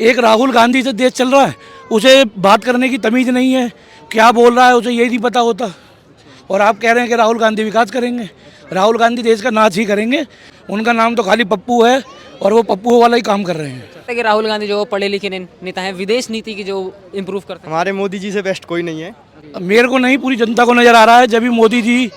एक राहुल गांधी से देश चल रहा है, उसे बात करने की तमीज़ नहीं है, क्या बोल रहा है उसे ये नहीं पता होता। और आप कह रहे हैं कि राहुल गांधी विकास करेंगे। राहुल गांधी देश का नाच ही करेंगे। उनका नाम तो खाली पप्पू है और वो पप्पू वाला ही काम कर रहे हैं। लगता है कि राहुल गांधी जो पढ़े लिखे नेता हैं, विदेश नीति की जो इम्प्रूव करते हैं। हमारे मोदी जी से बेस्ट कोई नहीं है। मेरे को नहीं, पूरी जनता को नज़र आ रहा है जब भी मोदी जी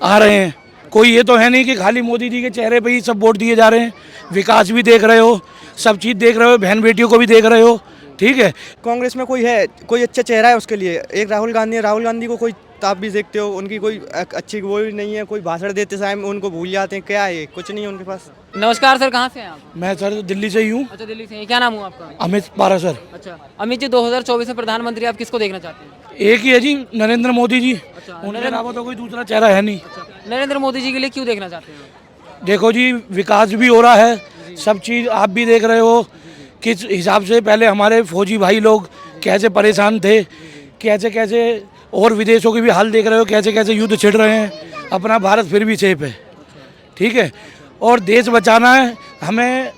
आ रहे हैं। कोई ये तो है नहीं कि खाली मोदी जी के चेहरे पे ही सब वोट दिए जा रहे हैं। विकास भी देख रहे हो, सब चीज़ देख रहे हो, बहन बेटियों को भी देख रहे हो, ठीक है। कांग्रेस में कोई है, कोई अच्छा चेहरा है उसके लिए? एक राहुल गांधी है। राहुल गांधी को कोई, आप भी देखते हो, उनकी कोई अच्छी वो भी नहीं है। कोई भाषण देते समय उनको भूल जाते हैं। क्या है, कुछ नहीं है उनके पास। नमस्कार सर, कहाँ से हैं आप? मैं सर दिल्ली से ही हूँ। अच्छा, दिल्ली से हैं। क्या नाम हुआ आपका? अमित पारासर। अच्छा, अमित जी, 2024 में प्रधानमंत्री आप किसको देखना चाहते हैं? एक ही है जी, नरेंद्र मोदी जी। अच्छा, उनके अलावा तो कोई दूसरा चेहरा है नहीं। नरेंद्र मोदी जी के लिए क्यों देखना चाहते हैं? देखो जी, विकास भी हो रहा है, सब चीज़ आप भी देख रहे हो किस हिसाब से। पहले हमारे फौजी भाई लोग कैसे परेशान थे, कैसे कैसे, और विदेशों के भी हाल देख रहे हो, कैसे कैसे युद्ध छिड़ रहे हैं। अपना भारत फिर भी सेफ है, ठीक है। और देश बचाना है हमें।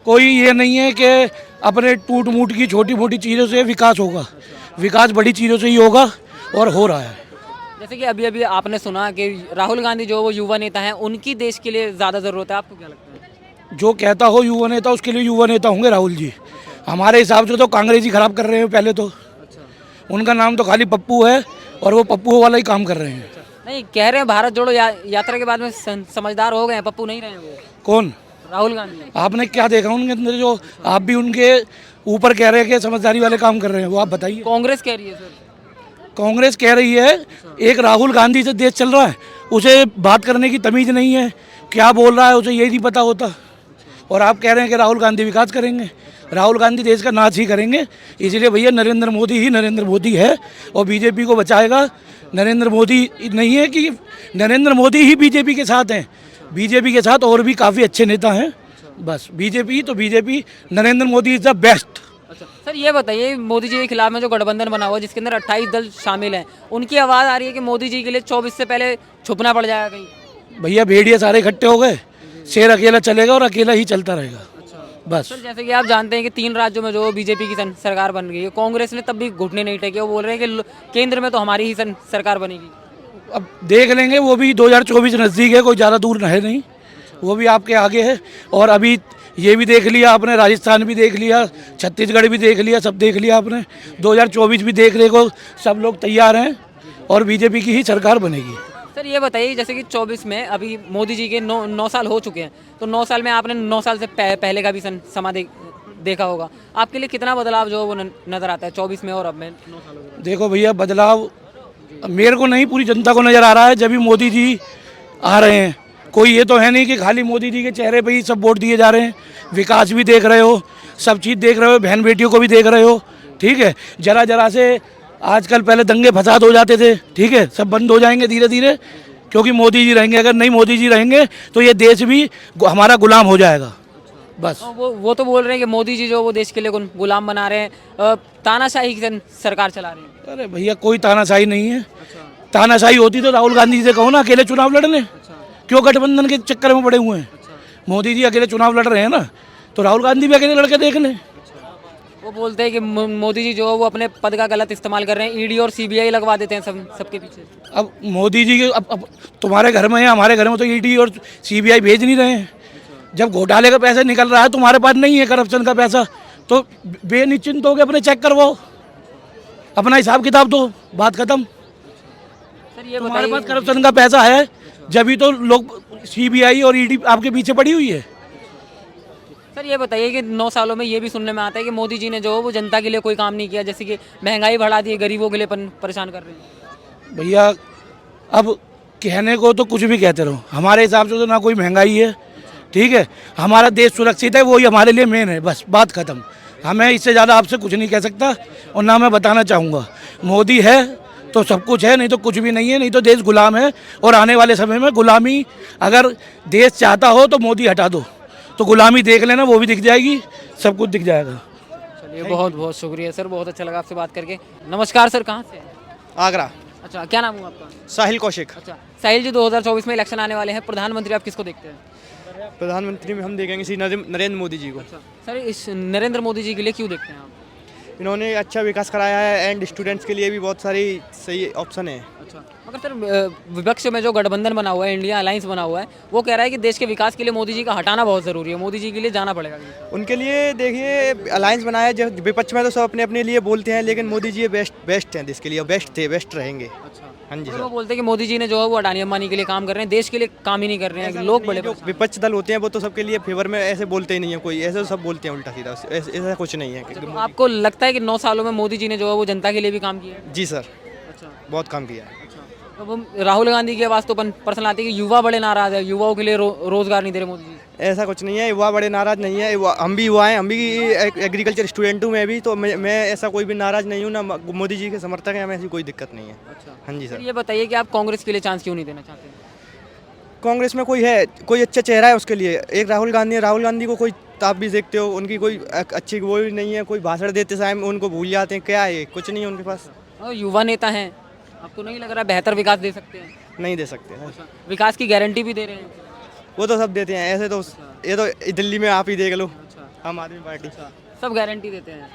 कोई ये नहीं है कि अपने टूट मूट की छोटी मोटी चीज़ों से विकास होगा। विकास बड़ी चीज़ों से ही होगा और हो रहा है। जैसे कि अभी अभी आपने सुना कि राहुल गांधी जो वो युवा नेता हैं, उनकी देश के लिए ज़्यादा ज़रूरत है। आपको क्या लगता है? जो कहता हो युवा नेता, उसके लिए युवा नेता होंगे राहुल जी। हमारे हिसाब से तो कांग्रेस ही खराब कर रहे हैं पहले तो। उनका नाम तो खाली पप्पू है और वो पप्पू वाला ही काम कर रहे हैं। नहीं, कह रहे हैं भारत जोड़ो यात्रा के बाद में समझदार हो गए हैं, पप्पू नहीं रहे हैं वो। कौन? राहुल गांधी। आपने क्या देखा उनके अंदर जो आप भी उनके ऊपर कह रहे हैं कि समझदारी वाले काम कर रहे हैं? वो आप बताइए। कांग्रेस कह रही है सर। कांग्रेस कह रही है एक राहुल गांधी से देश चल रहा है, उसे बात करने की तमीज़ नहीं है, क्या बोल रहा है उसे ये नहीं पता होता। और आप कह रहे हैं कि राहुल गांधी विकास करेंगे। राहुल गांधी देश का नाच ही करेंगे। इसलिए भैया नरेंद्र मोदी ही नरेंद्र मोदी है और बीजेपी को बचाएगा। नरेंद्र मोदी नहीं है कि नरेंद्र मोदी ही बीजेपी के साथ हैं। बीजेपी के साथ और भी काफ़ी अच्छे नेता हैं। बस बीजेपी तो BJP, Narendra Modi is the best. अच्छा सर, ये बताइए, मोदी जी के खिलाफ में जो गठबंधन बना हुआ है, जिसके अंदर 28 दल शामिल हैं, उनकी आवाज़ आ रही है कि मोदी जी के लिए 24 से पहले छुपना पड़ जाएगा कहीं। भैया भेड़िए सारे इकट्ठे हो गए, शेर अकेला चलेगा और अकेला ही चलता रहेगा। बस सर, जैसे कि आप जानते हैं कि 3 राज्यों में जो बीजेपी की सरकार बन गई है, कांग्रेस ने तब भी घुटने नहीं टेके। वो बोल रहे हैं कि केंद्र में तो हमारी ही सरकार बनेगी। अब देख लेंगे, वो भी 2024 नज़दीक है, कोई ज़्यादा दूर है नहीं, वो भी आपके आगे है। और अभी ये भी देख लिया आपने, राजस्थान भी देख लिया, छत्तीसगढ़ भी देख लिया, सब देख लिया आपने। 2024 भी देखने को सब लोग तैयार हैं और बीजेपी की ही सरकार बनेगी। सर, ये बताइए, जैसे कि 24 में अभी मोदी जी के 9 साल हो चुके हैं, तो 9 साल में आपने 9 साल से पहले का भी समा देखा होगा। आपके लिए कितना बदलाव जो वो नज़र आता है 24 में और अब में 9 सालों में? देखो भैया, बदलाव मेरे को नहीं, पूरी जनता को नज़र आ रहा है जब भी मोदी जी आ रहे हैं। कोई ये तो है नहीं कि खाली मोदी जी के चेहरे पे ही सब वोट दिए जा रहे हैं। विकास भी देख रहे हो, सब चीज़ देख रहे हो, बहन बेटियों को भी देख रहे हो, ठीक है। जरा जरा से आजकल, पहले दंगे फसाद हो जाते थे, ठीक है, सब बंद हो जाएंगे धीरे धीरे, क्योंकि मोदी जी रहेंगे। अगर नहीं मोदी जी रहेंगे तो ये देश भी हमारा गुलाम हो जाएगा। बस वो तो बोल रहे हैं कि मोदी जी जो वो देश के लिए गुलाम बना रहे हैं, तानाशाही की सरकार चला रहे हैं। अरे भैया, कोई तानाशाही नहीं है। तानाशाही होती तो राहुल गांधी जी से कहो ना अकेले चुनाव लड़ने, क्यों गठबंधन के चक्कर में पड़े हुए हैं? मोदी जी अकेले चुनाव लड़ रहे हैं ना, तो राहुल गांधी भी अकेले लड़के देख लें। वो बोलते हैं कि मोदी जी जो वो अपने पद का गलत इस्तेमाल कर रहे हैं, ईडी और सीबीआई लगवा देते हैं सबके पीछे। अब मोदी जी के अब तुम्हारे घर में है, हमारे घर में तो ईडी और सीबीआई भेज नहीं रहे हैं। जब घोटाले का पैसा निकल रहा है, तुम्हारे पास नहीं है करप्शन का पैसा, तो बेनिश्चिंत होकर अपने चेक करवाओ, अपना हिसाब किताब दो, बात खत्म। सर, ये तुम्हारे बताइए, पास करप्शन का पैसा है जब ही तो लोग, सीबीआई और ईडी आपके पीछे पड़ी हुई है। सर ये बताइए कि 9 सालों में ये भी सुनने में आता है कि मोदी जी ने जो वो जनता के लिए कोई काम नहीं किया, जैसे कि महंगाई बढ़ा दी है, गरीबों के लिए परेशान कर रहे हैं। भैया, अब कहने को तो कुछ भी कहते रहो, हमारे हिसाब से तो ना कोई महंगाई है, ठीक है। हमारा देश सुरक्षित है, वही हमारे लिए मेन है, बस बात खत्म। हमें इससे ज़्यादा आपसे कुछ नहीं कह सकता और ना मैं बताना चाहूँगा। मोदी है तो सब कुछ है, नहीं तो कुछ भी नहीं है, नहीं तो देश गुलाम है। और आने वाले समय में गुलामी, अगर देश चाहता हो तो मोदी हटा दो, तो गुलामी देख लेना, वो भी दिख जाएगी, सब कुछ दिख जाएगा। चलिए, बहुत बहुत शुक्रिया सर, बहुत अच्छा लगा आपसे बात करके। नमस्कार सर, कहाँ से हैं? आगरा। अच्छा, क्या नाम हुआ आपका? साहिल कौशिक। अच्छा साहिल जी, 2024 में इलेक्शन आने वाले हैं, प्रधानमंत्री आप किसको देखते हैं? प्रधानमंत्री में हम देखेंगे श्री नरेंद्र मोदी जी को। सर इस नरेंद्र मोदी जी के लिए क्यों देखते हैं आप? इन्होंने अच्छा विकास कराया है एंड स्टूडेंट्स के लिए भी बहुत सारी सही ऑप्शन है। अच्छा, मगर सर विपक्ष में जो गठबंधन बना हुआ है, इंडिया अलायंस बना हुआ है, वो कह रहा है कि देश के विकास के लिए मोदी जी का हटाना बहुत ज़रूरी है, मोदी जी के लिए जाना पड़ेगा। उनके लिए देखिए अलायंस बनाया है, जो विपक्ष में तो सब अपने अपने लिए बोलते हैं, लेकिन मोदी जी बेस्ट हैं देश के लिए, बेस्ट थे, बेस्ट रहेंगे। हाँ जी तो सर। वो बोलते हैं कि मोदी जी ने जो है वो अडानी अंबानी के लिए काम कर रहे हैं, देश के लिए काम ही नहीं कर रहे हैं, लोग बड़े जो विपक्ष दल होते हैं वो तो सबके लिए फेवर में ऐसे बोलते ही नहीं है कोई, ऐसे सब बोलते हैं उल्टा सीधा, ऐसा कुछ नहीं है। तो आपको लगता है कि 9 सालों में मोदी जी ने जो है वो जनता के लिए भी काम किया है? जी सर, अच्छा, बहुत काम किया है। तो वो राहुल गांधी की आवाज़ तो पर्सनल आती है कि युवा बड़े नाराज है, युवाओं के लिए रोजगार नहीं दे रहे मोदी जी। ऐसा कुछ नहीं है, युवा बड़े नाराज नहीं है, हम भी युवा हैं, हम भी एग्रीकल्चर स्टूडेंट हूँ मैं भी, तो मैं ऐसा कोई भी नाराज नहीं हूँ, ना मोदी जी के समर्थक हैं, हमें ऐसी कोई दिक्कत नहीं है। अच्छा, हाँ जी सर सर। ये बताइए कि आप कांग्रेस के लिए चांस क्यों नहीं देना चाहते हैं? कांग्रेस में कोई है, कोई अच्छा चेहरा है उसके लिए, एक राहुल गांधी है, राहुल गांधी को कोई आप भी देखते हो, उनकी कोई अच्छी वो भी नहीं है, कोई भाषण देते समय उनको भूल जाते हैं, क्या है, कुछ नहीं है उनके पास। और युवा नेता हैं, आपको नहीं लग रहा बेहतर विकास दे सकते हैं? नहीं दे सकते हैं। विकास की गारंटी भी दे रहे हैं? वो तो सब देते हैं, ऐसे तो ये तो दिल्ली में आप ही देख लो, आम आदमी पार्टी। सब गारंटी देते हैं।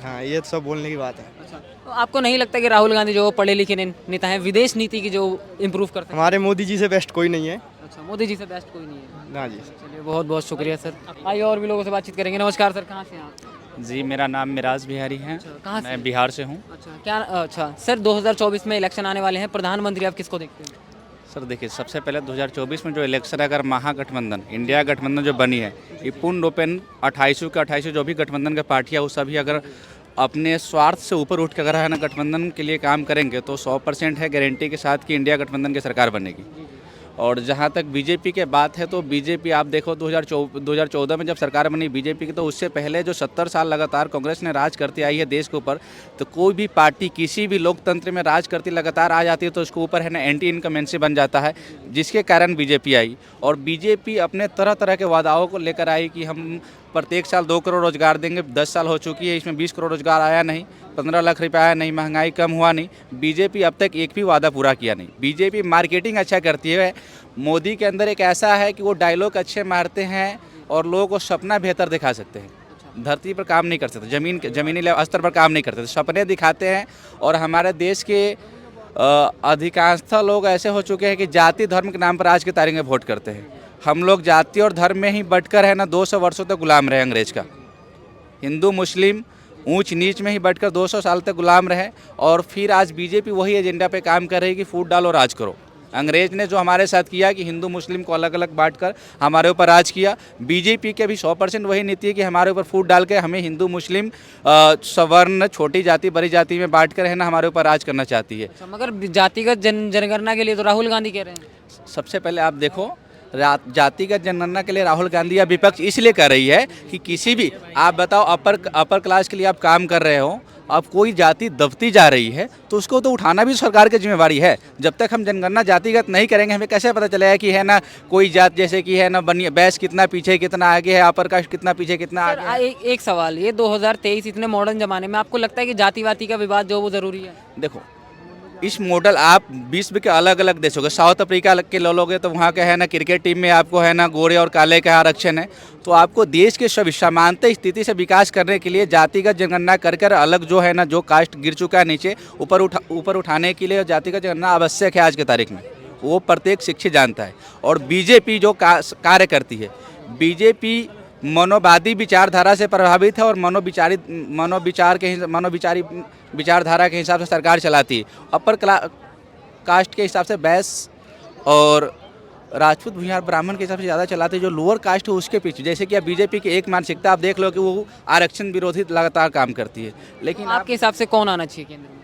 हाँ, ये तो सब बोलने की बात है। अच्छा, तो आपको नहीं लगता कि राहुल गांधी जो पढ़े लिखे नेता हैं, विदेश नीति की जो इम्प्रूव करते हैं? हमारे मोदी जी से बेस्ट कोई नहीं है। अच्छा, मोदी जी से बेस्ट कोई नहीं है। ना जी। चलिए बहुत बहुत शुक्रिया सर। आइए और भी लोगों से बातचीत करेंगे। नमस्कार सर, कहाँ से हैं आप? जी, मेरा नाम मिराज बिहारी है। कहाँ से? मैं बिहार से हूँ। अच्छा, क्या अच्छा सर 2024 में इलेक्शन आने वाले हैं, प्रधानमंत्री आप किसको देखते हैं? सर देखिए, सबसे पहले 2024 में जो इलेक्शन है, अगर महागठबंधन इंडिया गठबंधन जो बनी है, ये पूर्ण रूपेण 28 के 28 जो भी गठबंधन के पार्टियाँ वो सभी अगर अपने स्वार्थ से ऊपर उठ कर अगर है ना गठबंधन के लिए काम करेंगे तो 100% है गारंटी के साथ कि इंडिया गठबंधन की सरकार बनेगी। और जहाँ तक बीजेपी के बात है तो बीजेपी आप देखो 2014 में जब सरकार बनी बीजेपी की, तो उससे पहले जो 70 साल लगातार कांग्रेस ने राज करती आई है देश के ऊपर, तो कोई भी पार्टी किसी भी लोकतंत्र में राज करती लगातार आ जाती है तो उसके ऊपर है ना एंटी इनकमेंसी बन जाता है, जिसके कारण बीजेपी आई। और बीजेपी अपने तरह तरह के वादाओं को लेकर आई कि हम प्रत्येक साल 2 करोड़ रोजगार देंगे। 10 साल हो चुकी है, इसमें 20 करोड़ रोजगार आया नहीं, 15 लाख रुपये आया नहीं, महंगाई कम हुआ नहीं। बीजेपी अब तक एक भी वादा पूरा किया नहीं। बीजेपी मार्केटिंग अच्छा करती है। मोदी के अंदर एक ऐसा है कि वो डायलॉग अच्छे मारते हैं और लोगों को सपना बेहतर दिखा सकते हैं। धरती पर काम नहीं कर सकते, जमीनी स्तर पर काम नहीं करते, सपने दिखाते हैं। और हमारे देश के अधिकांशतः लोग ऐसे हो चुके हैं कि जाति धर्म के नाम पर आज की तारीख में वोट करते हैं। हम लोग जाति और धर्म में ही बटकर है ना 200 वर्षों तक गुलाम रहे अंग्रेज का। हिंदू मुस्लिम ऊंच नीच में ही बैठकर 200 साल तक गुलाम रहे। और फिर आज बीजेपी वही एजेंडा पे काम कर रही है कि फूट डालो राज करो। अंग्रेज ने जो हमारे साथ किया कि हिंदू मुस्लिम को अलग अलग बांटकर हमारे ऊपर राज किया, बीजेपी के भी 100% वही नीति है कि हमारे ऊपर फूट डाल के हमें हिंदू मुस्लिम सवर्ण छोटी जाति बड़ी जाति में बांटकर है ना हमारे ऊपर राज करना चाहती है। अच्छा, मगर जातिगत जनगणना के लिए तो राहुल गांधी कह रहे हैं। सबसे पहले आप देखो, जातिगत जनगणना के लिए राहुल गांधी या विपक्ष इसलिए कर रही है कि किसी भी आप बताओ अपर क्लास के लिए आप काम कर रहे हो, अब कोई जाति दबती जा रही है तो उसको तो उठाना भी सरकार की जिम्मेवारी है। जब तक हम जनगणना जातिगत नहीं करेंगे हमें कैसे पता चलेगा कि है ना कोई जात जैसे कि है ना बनी बैस कितना पीछे कितना आगे है, अपर कास्ट कितना पीछे कितना आगे है। एक सवाल, ये 2023 इतने मॉडर्न जमाने में आपको लगता है कि जातिवादी का विवाद जो वो जरूरी है? देखो, इस मॉडल आप विश्व के अलग अलग देशों के, साउथ अफ्रीका के लोगे तो वहाँ के है ना क्रिकेट टीम में आपको है ना गोरे और काले का आरक्षण है। तो आपको देश के सभी समानता स्थिति से विकास करने के लिए जातिगत जनगणना कर अलग जो है ना जो कास्ट गिर चुका है नीचे ऊपर उठाने के लिए जातिगत जनगणना आवश्यक है आज की तारीख में। वो प्रत्येक शिक्षित जानता है। और बीजेपी जो कार्य करती है, बीजेपी मनोवादी विचारधारा से प्रभावित है और मनोविचारी विचारधारा के हिसाब से सरकार चलाती है। अपर कास्ट के हिसाब से बैस और राजपूत भूमिहार ब्राह्मण के हिसाब से ज़्यादा चलाते हैं। जो लोअर कास्ट है उसके पीछे, जैसे कि अब बीजेपी की एक मानसिकता आप देख लो कि वो आरक्षण विरोधी लगातार काम करती है। लेकिन आपके हिसाब से कौन आना चाहिए केंद्र में?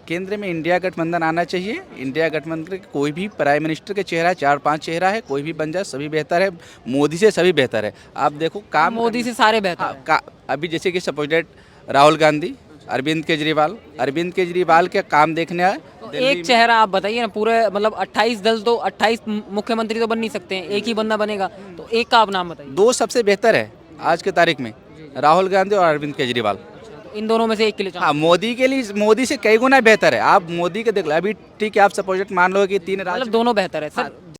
केंद्र में इंडिया गठबंधन आना चाहिए। इंडिया गठबंधन के कोई भी प्राइम मिनिस्टर के चेहरा 4-5 चेहरा है, कोई भी बन जाए सभी बेहतर है। मोदी से सभी बेहतर है। आप देखो काम मोदी से सारे बेहतर है। अभी जैसे कि सपोजेट राहुल गांधी, अरविंद केजरीवाल के काम देखने आए। तो एक चेहरा आप बताइए ना, पूरे मतलब 28 दल तो 28 मुख्यमंत्री तो बन नहीं सकते हैं, एक ही बंदा बनेगा, तो एक का आप नाम बताइए। 2 सबसे बेहतर है आज की तारीख में, राहुल गांधी और अरविंद केजरीवाल। इन दोनों में से एक के लिए हाँ, मोदी के लिए मोदी से कई गुना बेहतर है। आप मोदी के देख लो, अभी ठीक है आप सपोजेट मान लो कि 3 मतलब दोनों बेहतर है सर।